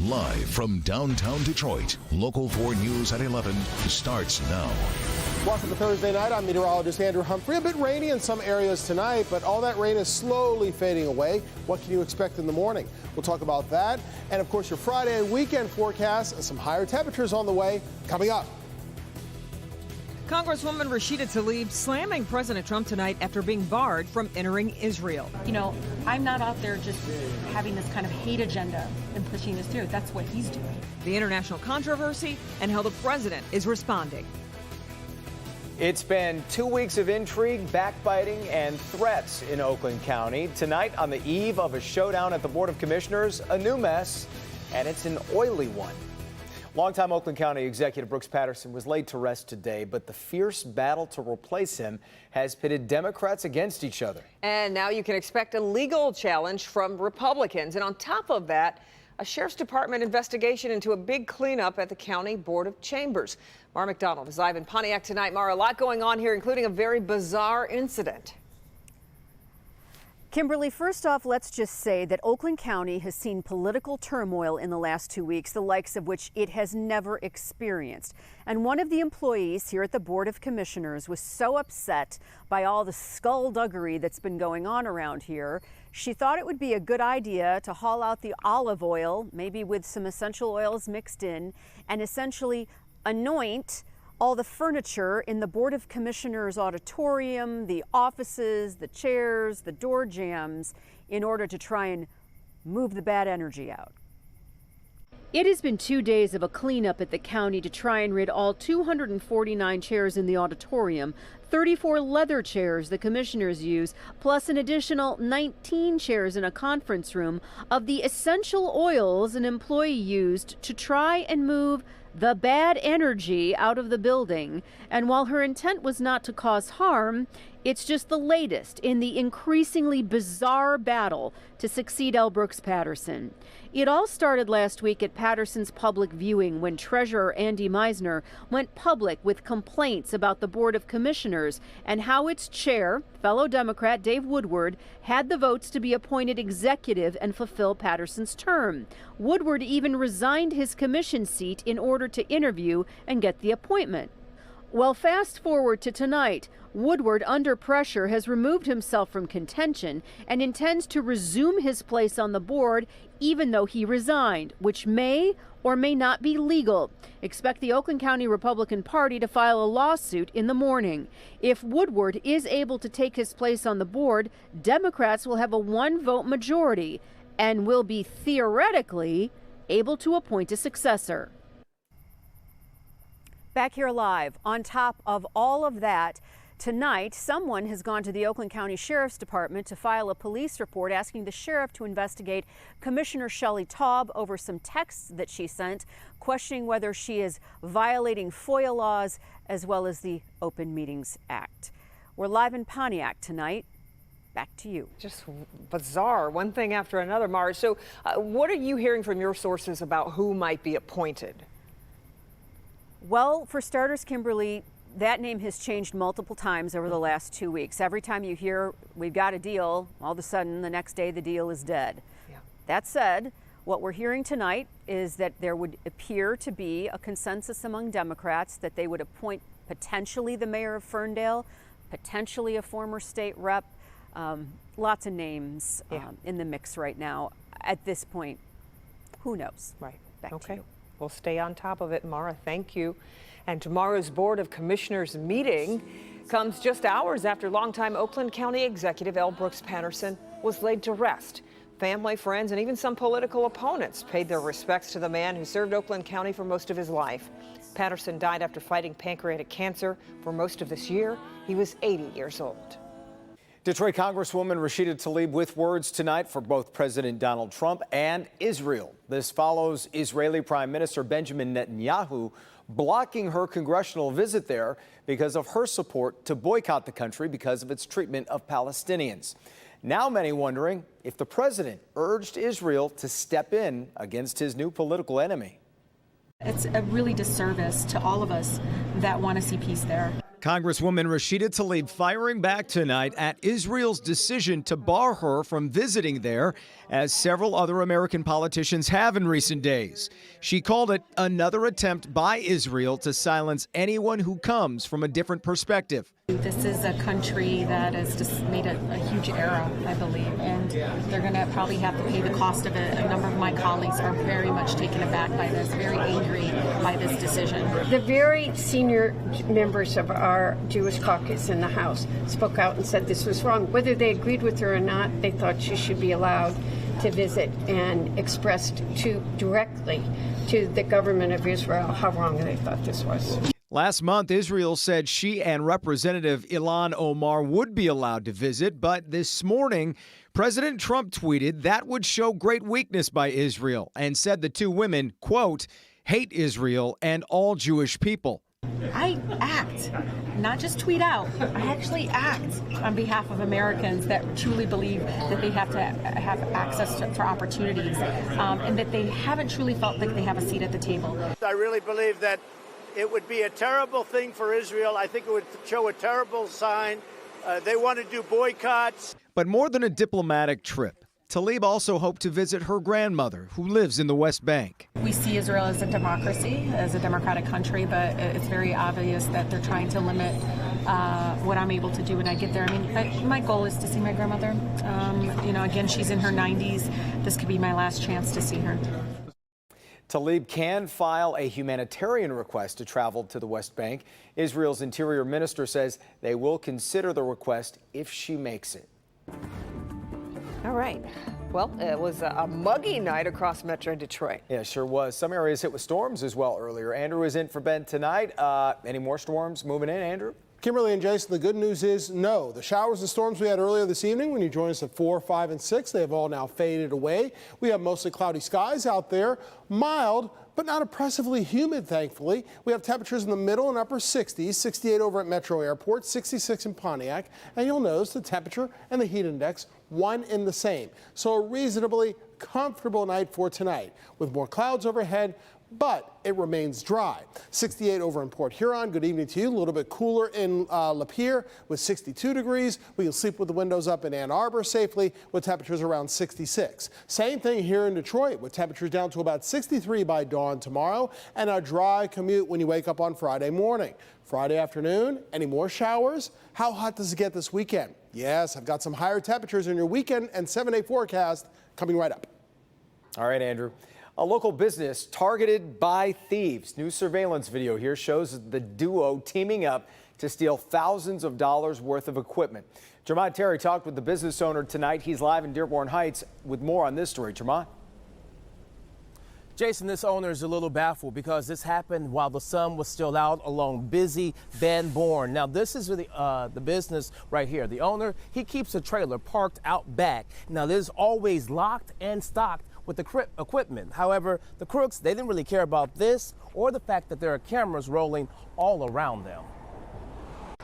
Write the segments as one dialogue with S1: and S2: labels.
S1: Live from downtown Detroit, Local 4 News at 11 starts now.
S2: Welcome to Thursday night. I'm meteorologist Andrew Humphrey. A bit rainy in some areas tonight, but all that rain is slowly fading away. What can you expect in the morning? We'll talk about that. And of course, your Friday and weekend forecast and some higher temperatures on the way coming up.
S3: Congresswoman Rashida Tlaib slamming President Trump tonight after being barred from entering Israel.
S4: You know, I'm not out there just having this kind of hate agenda and pushing this through. That's what he's doing.
S3: The international controversy and how the president is responding.
S5: It's been 2 weeks of intrigue, backbiting, and threats in Oakland County. Tonight, on the eve of a showdown at the Board of Commissioners, a new mess, and it's an oily one. Longtime Oakland County Executive Brooks Patterson was laid to rest today, but the fierce battle to replace him has pitted Democrats against each other.
S3: And now you can expect a legal challenge from Republicans. And on top of that, a Sheriff's Department investigation into a big cleanup at the County Board of Chambers. Mara McDonald is live in Pontiac tonight. Mara, a lot going on here, including a very bizarre incident.
S6: Kimberly, first off, let's just say that Oakland County has seen political turmoil in the last 2 weeks, the likes of which it has never experienced. And one of the employees here at the Board of Commissioners was so upset by all the skullduggery that's been going on around here, she thought it would be a good idea to haul out the olive oil, maybe with some essential oils mixed in, and essentially anoint all the furniture in the Board of Commissioners auditorium, the offices, the chairs, the door jambs, in order to try and move the bad energy out. It has been 2 days of a cleanup at the county to try and rid all 249 chairs in the auditorium, 34 leather chairs the commissioners use, plus an additional 19 chairs in a conference room of the essential oils an employee used to try and move the bad energy out of the building. And while her intent was not to cause harm, it's just the latest in the increasingly bizarre battle to succeed L. Brooks Patterson. It all started last week at Patterson's public viewing when Treasurer Andy Meisner went public with complaints about the Board of Commissioners and how its chair, fellow Democrat Dave Woodward, had the votes to be appointed executive and fulfill Patterson's term. Woodward even resigned his commission seat in order to interview and get the appointment. Well, fast forward to tonight. Woodward, under pressure, has removed himself from contention and intends to resume his place on the board even though he resigned, which may or may not be legal. Expect the Oakland County Republican Party to file a lawsuit in the morning. If Woodward is able to take his place on the board, Democrats will have a one-vote majority and will be theoretically able to appoint a successor. Back here live, on top of all of that, tonight, someone has gone to the Oakland County Sheriff's Department to file a police report asking the sheriff to investigate Commissioner Shelley Tlaib over some texts that she sent, questioning whether she is violating FOIA laws as well as the Open Meetings Act. We're live in Pontiac tonight. Back to you.
S3: Just bizarre, one thing after another, Mara. So what are you hearing from your sources about who might be appointed?
S6: Well, for starters, Kimberly, that name has changed multiple times over the last 2 weeks. Every time you hear we've got a deal, all of a sudden the next day the deal is dead. Yeah. That said, what we're hearing tonight is that there would appear to be a consensus among Democrats that they would appoint potentially the mayor of Ferndale, potentially a former state rep. Lots of names in the mix right now. At this point, who knows?
S3: Right.
S6: Back to you.
S3: We'll stay on top of it, Mara. Thank you. And tomorrow's Board of Commissioners meeting comes just hours after longtime Oakland County Executive L. Brooks Patterson was laid to rest. Family, friends, and even some political opponents paid their respects to the man who served Oakland County for most of his life. Patterson died after fighting pancreatic cancer for most of this year. He was 80 years old.
S5: Detroit Congresswoman Rashida Tlaib with words tonight for both President Donald Trump and Israel. This follows Israeli Prime Minister Benjamin Netanyahu blocking her congressional visit there because of her support to boycott the country because of its treatment of Palestinians. Now many wondering if the president urged Israel to step in against his new political enemy.
S4: It's a really disservice to all of us that want to see peace there.
S7: Congresswoman Rashida Tlaib firing back tonight at Israel's decision to bar her from visiting there
S5: as several other American politicians have in recent days. She called it another attempt by Israel to silence anyone who comes from a different perspective.
S4: This is a country that has just made a huge error, I believe, and they're going to probably have to pay the cost of it. A number of my colleagues are very much taken aback by this, very angry by this decision.
S7: The very senior members of our Jewish caucus in the House spoke out and said this was wrong. Whether they agreed with her or not, they thought she should be allowed to visit, and expressed directly to the government of Israel how wrong they thought this was.
S5: Last month, Israel said she and Representative Ilhan Omar would be allowed to visit, but this morning, President Trump tweeted that would show great weakness by Israel and said the two women, quote, hate Israel and all Jewish people.
S4: I act, not just tweet out. I actually act on behalf of Americans that truly believe that they have to have access for opportunities, and that they haven't truly felt like they have a seat at the table.
S8: I really believe that it would be a terrible thing for Israel. I think it would show a terrible sign. They want to do boycotts.
S5: But more than a diplomatic trip, Tlaib also hoped to visit her grandmother, who lives in the West Bank.
S4: We see Israel as a democracy, as a democratic country, but it's very obvious that they're trying to limit what I'm able to do when I get there. I mean, my goal is to see my grandmother. Again, she's in her 90s. This could be my last chance to see her.
S5: Tlaib can file a humanitarian request to travel to the West Bank. Israel's interior minister says they will consider the request if she makes it.
S3: All right. Well, it was a muggy night across Metro Detroit.
S5: Yeah, sure was. Some areas hit with storms as well earlier. Andrew is in for Ben tonight. Any more storms moving in, Andrew?
S2: Kimberly and Jason, the good news is no. The showers and storms we had earlier this evening when you joined us at 4, 5, and 6, they have all now faded away. We have mostly cloudy skies out there, mild, but not oppressively humid, thankfully. We have temperatures in the middle and upper 60s, 68 over at Metro Airport, 66 in Pontiac, and you'll notice the temperature and the heat index, one in the same. So a reasonably comfortable night for tonight with more clouds overhead, but it remains dry. 68 over in Port Huron. Good evening to you. A little bit cooler in Lapeer with 62 degrees. We can sleep with the windows up in Ann Arbor safely with temperatures around 66. Same thing here in Detroit with temperatures down to about 63 by dawn tomorrow and a dry commute when you wake up on Friday morning. Friday afternoon, any more showers? How hot does it get this weekend? Yes, I've got some higher temperatures in your weekend and 7-day forecast coming right up.
S5: All right, Andrew. A local business targeted by thieves. New surveillance video here shows the duo teaming up to steal thousands of dollars worth of equipment. Jermont Terry talked with the business owner tonight. He's live in Dearborn Heights with more on this story. Jermont?
S9: Jason, this owner is a little baffled because this happened while the sun was still out along busy Van Born. Now, this is the business right here. The owner, he keeps a trailer parked out back. Now, this is always locked and stocked with the equipment. However, the crooks, they didn't really care about this or the fact that there are cameras rolling all around them.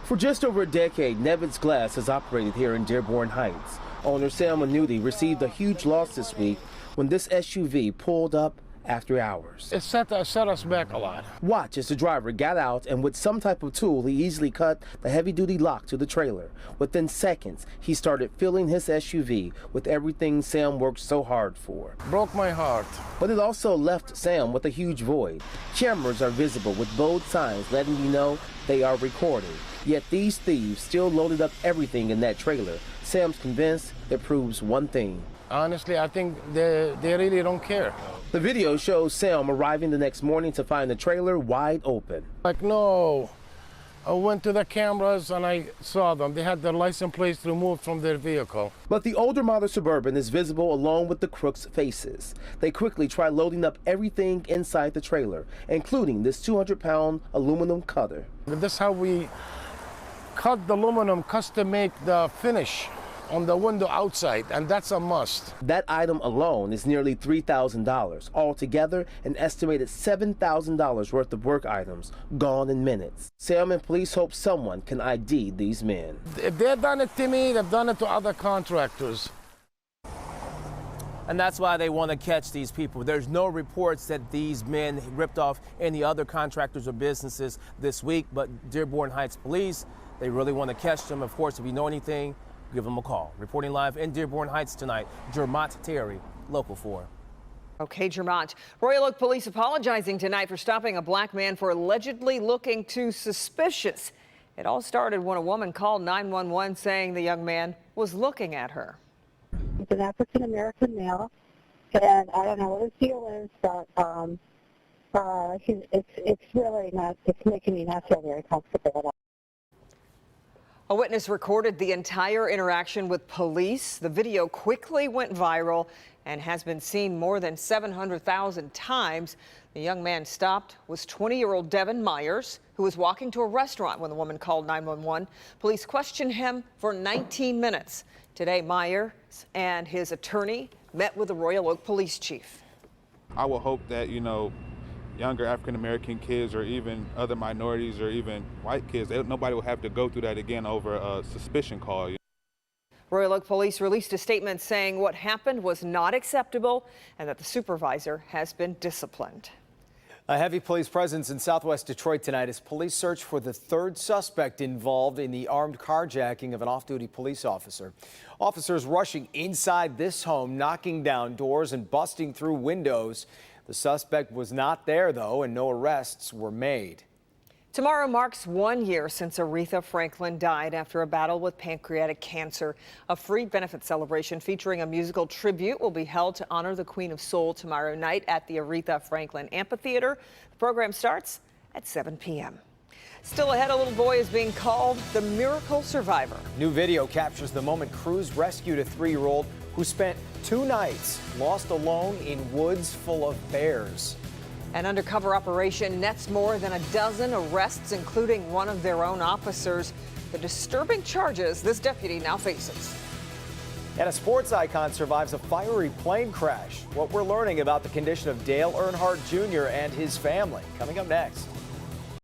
S9: For just over a decade, Nevins Glass has operated here in Dearborn Heights. Owner Sam Anuti received a huge loss this week when this SUV pulled up after hours.
S10: It set us back a lot.
S9: Watch as the driver got out and with some type of tool, he easily cut the heavy-duty lock to the trailer. Within seconds, he started filling his SUV with everything Sam worked so hard for.
S10: Broke my heart.
S9: But it also left Sam with a huge void. Cameras are visible with bold signs letting you know they are recording. Yet these thieves still loaded up everything in that trailer. Sam's convinced it proves one thing.
S10: Honestly, I think they really don't care.
S9: The video shows Sam arriving the next morning to find the trailer wide open.
S10: Like, no. I went to the cameras and I saw them. They had their license plates removed from their vehicle.
S9: But the older model Suburban is visible along with the crooks' faces. They quickly try loading up everything inside the trailer, including this 200-pound aluminum cutter.
S10: This is how we cut the aluminum, custom make the finish on the window outside, and that's a must.
S9: That item alone is nearly $3,000. Altogether, an estimated $7,000 worth of work items gone in minutes. Sam and police hope someone can ID these men.
S10: If they've done it to me, they've done it to other contractors.
S9: And that's why they want to catch these people. There's no reports that these men ripped off any other contractors or businesses this week, but Dearborn Heights police, they really want to catch them. Of course, if you know anything, give them a call. Reporting live in Dearborn Heights tonight, Jermont Terry, Local 4.
S3: Okay, Jermont. Royal Oak police apologizing tonight for stopping a black man for allegedly looking too suspicious. It all started when a woman called 911 saying the young man was looking at her.
S11: He's an African-American male, and I don't know what his deal is, but it's really not, it's making me not feel very comfortable at all.
S3: A witness recorded the entire interaction with police. The video quickly went viral and has been seen more than 700,000 times. The young man stopped was 20-year-old Devin Myers, who was walking to a restaurant when the woman called 911. Police questioned him for 19 minutes. Today, Myers and his attorney met with the Royal Oak police chief.
S12: I will hope that, younger African-American kids or even other minorities or even white kids, nobody will have to go through that again over a suspicion call.
S3: Royal Oak police released a statement saying what happened was not acceptable and that the supervisor has been disciplined.
S5: A heavy police presence in southwest Detroit tonight as police search for the third suspect involved in the armed carjacking of an off-duty police officer. Officers rushing inside this home, knocking down doors and busting through windows. The suspect was not there, though, and no arrests were made.
S3: Tomorrow marks 1 year since Aretha Franklin died after a battle with pancreatic cancer. A free benefit celebration featuring a musical tribute will be held to honor the Queen of Soul tomorrow night at the Aretha Franklin Amphitheater. The program starts at 7 p.m. Still ahead, a little boy is being called the miracle survivor.
S5: New video captures the moment crews rescued a 3-year-old who spent 2 nights lost alone in woods full of bears.
S3: An undercover operation nets more than a dozen arrests, including one of their own officers. The disturbing charges this deputy now faces.
S5: And a sports icon survives a fiery plane crash. What we're learning about the condition of Dale Earnhardt Jr. and his family coming up next.